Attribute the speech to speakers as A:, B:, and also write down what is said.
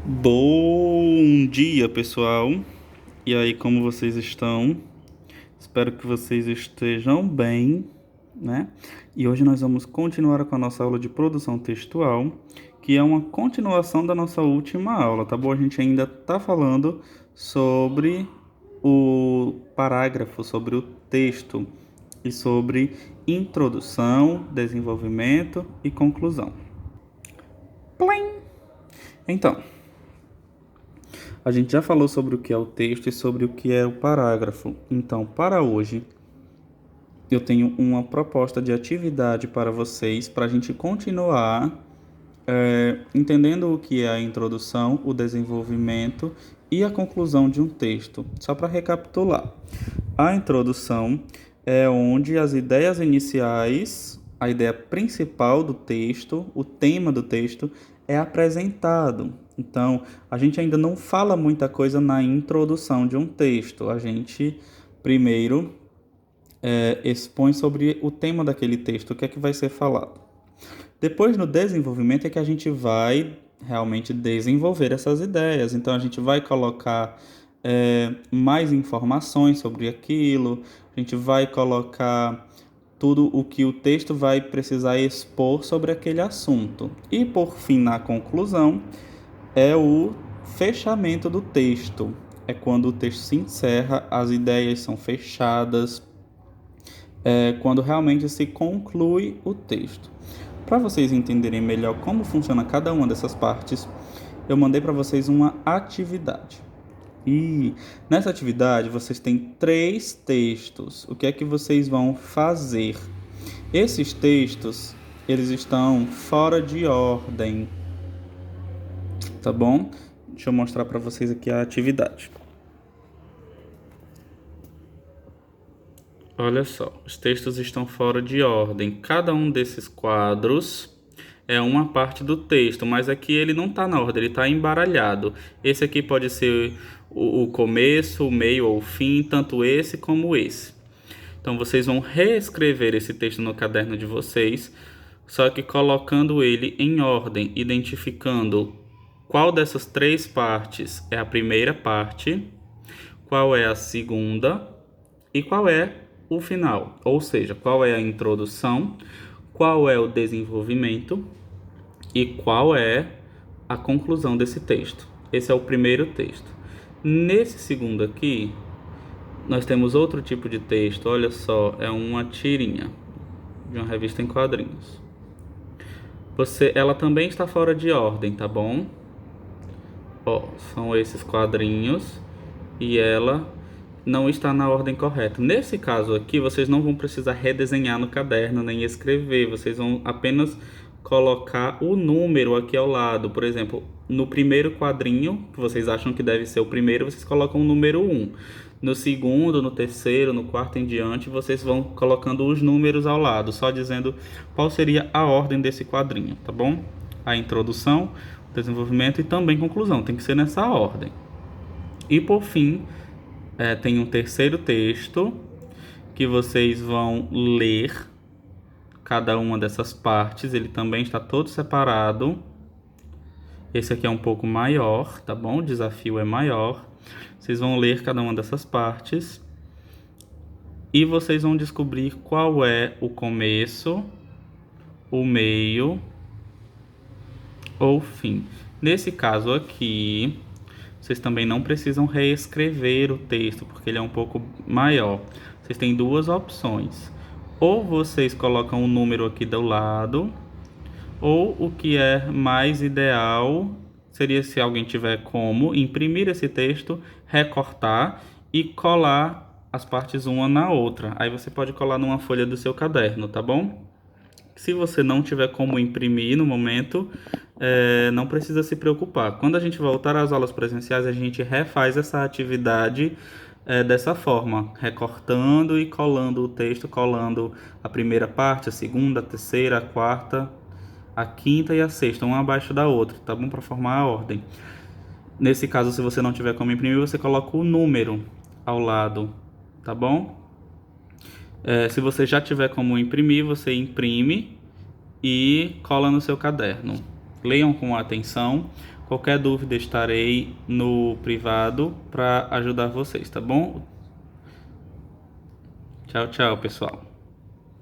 A: Bom dia, pessoal. E aí, como vocês estão? Espero que vocês estejam bem, né? E hoje nós vamos continuar com a nossa aula de produção textual, que é uma continuação da nossa última aula, tá bom? A gente ainda está falando sobre o parágrafo, sobre o texto e sobre introdução, desenvolvimento e conclusão. Plim! Então, a gente já falou sobre o que é o texto e sobre o que é o parágrafo. Então, para hoje, eu tenho uma proposta de atividade para vocês, para a gente continuar entendendo o que é a introdução, o desenvolvimento e a conclusão de um texto. Só para recapitular, a introdução é onde as ideias iniciais, a ideia principal do texto, o tema do texto é apresentado. Então, a gente ainda não fala muita coisa na introdução de um texto. A gente primeiro expõe sobre o tema daquele texto, o que é que vai ser falado. Depois, no desenvolvimento, é que a gente vai realmente desenvolver essas ideias. Então, a gente vai colocar mais informações sobre aquilo, a gente vai colocar tudo o que o texto vai precisar expor sobre aquele assunto. E, por fim, na conclusão, é o fechamento do texto. É quando o texto se encerra, as ideias são fechadas, quando realmente se conclui o texto. Para vocês entenderem melhor como funciona cada uma dessas partes, eu mandei para vocês uma atividade. E nessa atividade vocês têm 3 textos. O que é que vocês vão fazer? Esses textos, eles estão fora de ordem, tá bom? Deixa eu mostrar para vocês aqui a atividade. Olha só, os textos estão fora de ordem. Cada um desses quadros é uma parte do texto, mas aqui ele não está na ordem, ele está embaralhado. Esse aqui pode ser o começo, o meio ou o fim, tanto esse como esse. Então vocês vão reescrever esse texto no caderno de vocês, só que colocando ele em ordem, identificando qual dessas 3 partes é a primeira parte, qual é a segunda e qual é o final, ou seja, qual é a introdução, qual é o desenvolvimento e qual é a conclusão desse texto. Esse é o primeiro texto. Nesse segundo aqui, nós temos outro tipo de texto, olha só, é uma tirinha de uma revista em quadrinhos. Ela também está fora de ordem, tá bom? Ó, são esses quadrinhos e ela não está na ordem correta. Nesse caso aqui, vocês não vão precisar redesenhar no caderno nem escrever, vocês vão apenas colocar o número aqui ao lado. Por exemplo, no primeiro quadrinho, que vocês acham que deve ser o primeiro, vocês colocam o número 1. No segundo, no terceiro, no quarto em diante, vocês vão colocando os números ao lado, só dizendo qual seria a ordem desse quadrinho, tá bom? A introdução, o desenvolvimento e também conclusão, tem que ser nessa ordem. E por fim, tem um terceiro texto que vocês vão ler cada uma dessas partes. Ele também está todo separado. Esse aqui é um pouco maior, tá bom? O desafio é maior. Vocês vão ler cada uma dessas partes e vocês vão descobrir qual é o começo, o meio ou fim. Nesse caso aqui, vocês também não precisam reescrever o texto, porque ele é um pouco maior. Vocês têm 2 opções. Ou vocês colocam um número aqui do lado, ou o que é mais ideal seria, se alguém tiver como, imprimir esse texto, recortar e colar as partes uma na outra. Aí você pode colar numa folha do seu caderno, tá bom? Se você não tiver como imprimir no momento, não precisa se preocupar. Quando a gente voltar às aulas presenciais, a gente refaz essa atividade dessa forma, recortando e colando o texto, colando a primeira parte, a segunda, a terceira, a quarta, a quinta e a sexta, uma abaixo da outra, tá bom? Para formar a ordem. Nesse caso, se você não tiver como imprimir, você coloca o número ao lado, tá bom? Se você já tiver como imprimir, você imprime e cola no seu caderno. Leiam com atenção. Qualquer dúvida estarei no privado para ajudar vocês, tá bom? Tchau, tchau, pessoal.